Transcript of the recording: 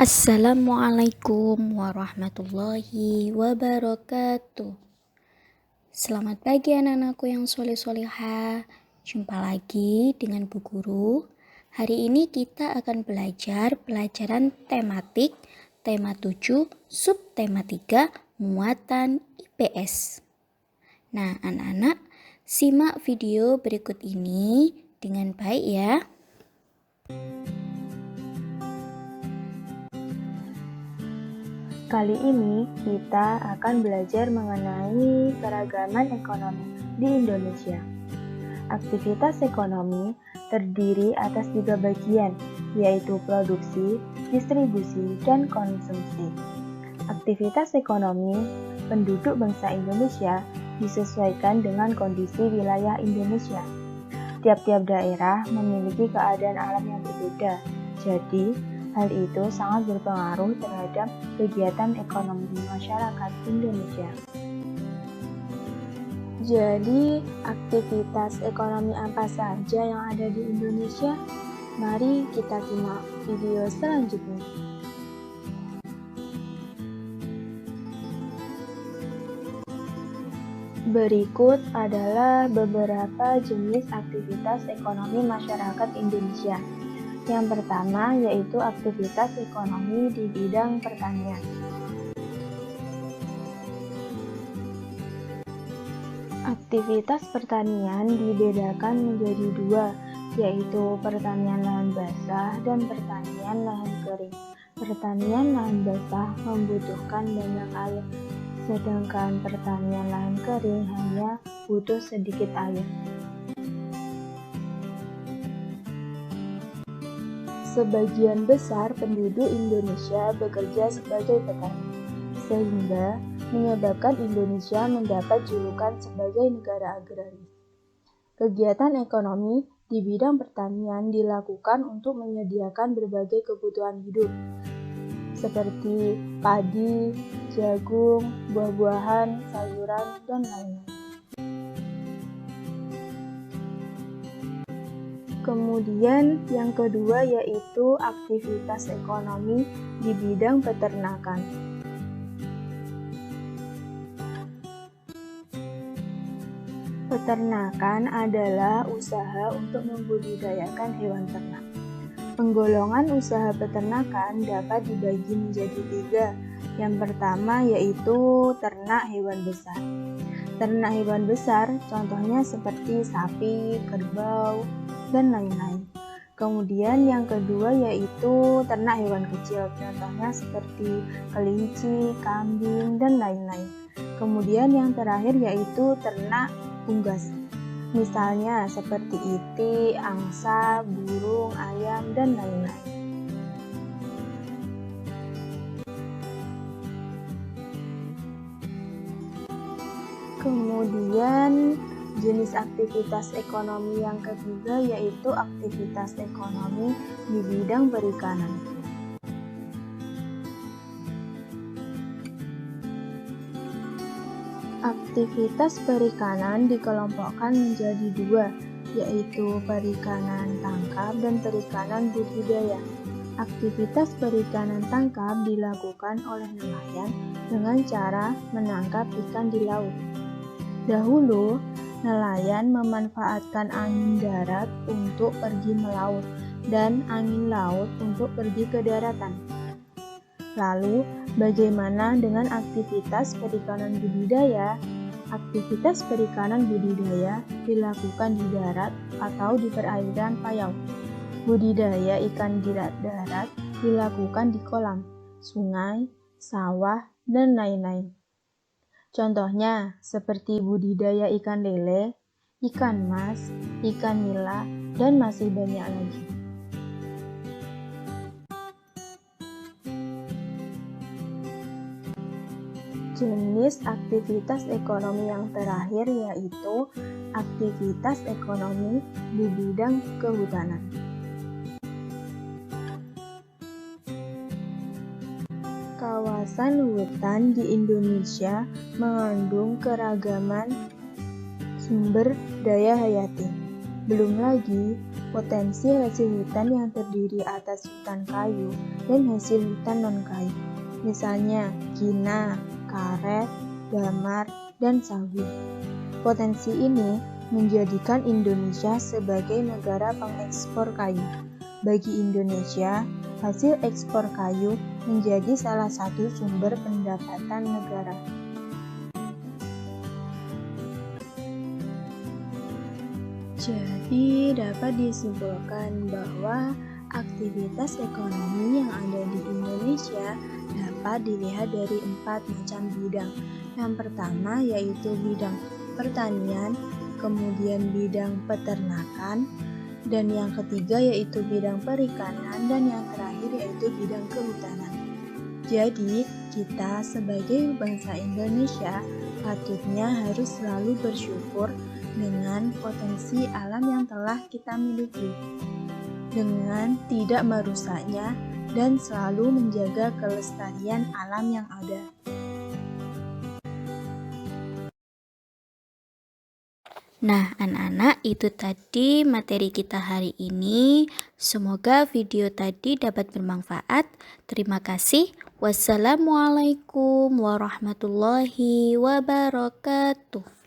Assalamualaikum warahmatullahi wabarakatuh. Selamat pagi anak-anakku yang soleh-solehah. Jumpa lagi dengan Bu Guru. Hari ini kita akan belajar pelajaran tematik tema 7 subtema 3 muatan IPS. Nah, anak-anak simak video berikut ini dengan baik ya. Kali ini kita akan belajar mengenai keragaman ekonomi di Indonesia. Aktivitas ekonomi terdiri atas 3 bagian, yaitu produksi, distribusi, dan konsumsi. Aktivitas ekonomi penduduk bangsa Indonesia disesuaikan dengan kondisi wilayah Indonesia. Tiap-tiap daerah memiliki keadaan alam yang berbeda, jadi hal itu sangat berpengaruh terhadap kegiatan ekonomi masyarakat Indonesia. Jadi, aktivitas ekonomi apa saja yang ada di Indonesia? Mari kita simak video selanjutnya. Berikut adalah beberapa jenis aktivitas ekonomi masyarakat Indonesia. Yang pertama yaitu aktivitas ekonomi di bidang pertanian. Aktivitas pertanian dibedakan menjadi 2, yaitu pertanian lahan basah dan pertanian lahan kering. Pertanian lahan basah membutuhkan banyak air, sedangkan pertanian lahan kering hanya butuh sedikit air. Sebagian besar penduduk Indonesia bekerja sebagai petani, sehingga menyebabkan Indonesia mendapat julukan sebagai negara agraris. Kegiatan ekonomi di bidang pertanian dilakukan untuk menyediakan berbagai kebutuhan hidup, seperti padi, jagung, buah-buahan, sayuran, dan lain-lain. Kemudian yang kedua yaitu aktivitas ekonomi di bidang peternakan. Peternakan adalah usaha untuk membudidayakan hewan ternak. Penggolongan usaha peternakan dapat dibagi menjadi 3. Yang pertama yaitu ternak hewan besar. Ternak hewan besar contohnya seperti sapi, kerbau, dan lain-lain. Kemudian yang kedua yaitu ternak hewan kecil, contohnya seperti kelinci, kambing, dan lain-lain. Kemudian yang terakhir yaitu ternak unggas, misalnya seperti itik, angsa, burung, ayam, dan lain-lain. Kemudian jenis aktivitas ekonomi yang ketiga yaitu aktivitas ekonomi di bidang perikanan. Aktivitas perikanan dikelompokkan menjadi 2, yaitu perikanan tangkap dan perikanan budidaya. Aktivitas perikanan tangkap dilakukan oleh nelayan dengan cara menangkap ikan di laut. Dahulu, nelayan memanfaatkan angin darat untuk pergi melaut dan angin laut untuk pergi ke daratan. Lalu, bagaimana dengan aktivitas perikanan budidaya? Aktivitas perikanan budidaya dilakukan di darat atau di perairan payau. Budidaya ikan di darat dilakukan di kolam, sungai, sawah, dan lain-lain. Contohnya seperti budidaya ikan lele, ikan mas, ikan nila, dan masih banyak lagi. Jenis aktivitas ekonomi yang terakhir yaitu aktivitas ekonomi di bidang kehutanan. Kawasan hutan di Indonesia mengandung keragaman sumber daya hayati. Belum lagi, potensi hasil hutan yang terdiri atas hutan kayu dan hasil hutan non-kayu. Misalnya, kina, karet, damar, dan sawit. Potensi ini menjadikan Indonesia sebagai negara pengekspor kayu. Bagi Indonesia, hasil ekspor kayu menjadi salah satu sumber pendapatan negara. Jadi, dapat disimpulkan bahwa aktivitas ekonomi yang ada di Indonesia dapat dilihat dari 4 macam bidang. Yang pertama yaitu bidang pertanian, kemudian bidang peternakan, dan yang ketiga yaitu bidang perikanan, dan yang terakhir yaitu bidang kehutanan. Jadi, kita sebagai bangsa Indonesia patutnya harus selalu bersyukur dengan potensi alam yang telah kita miliki, dengan tidak merusaknya dan selalu menjaga kelestarian alam yang ada. Nah, anak-anak, itu tadi materi kita hari ini. Semoga video tadi dapat bermanfaat. Terima kasih. Wassalamualaikum warahmatullahi wabarakatuh.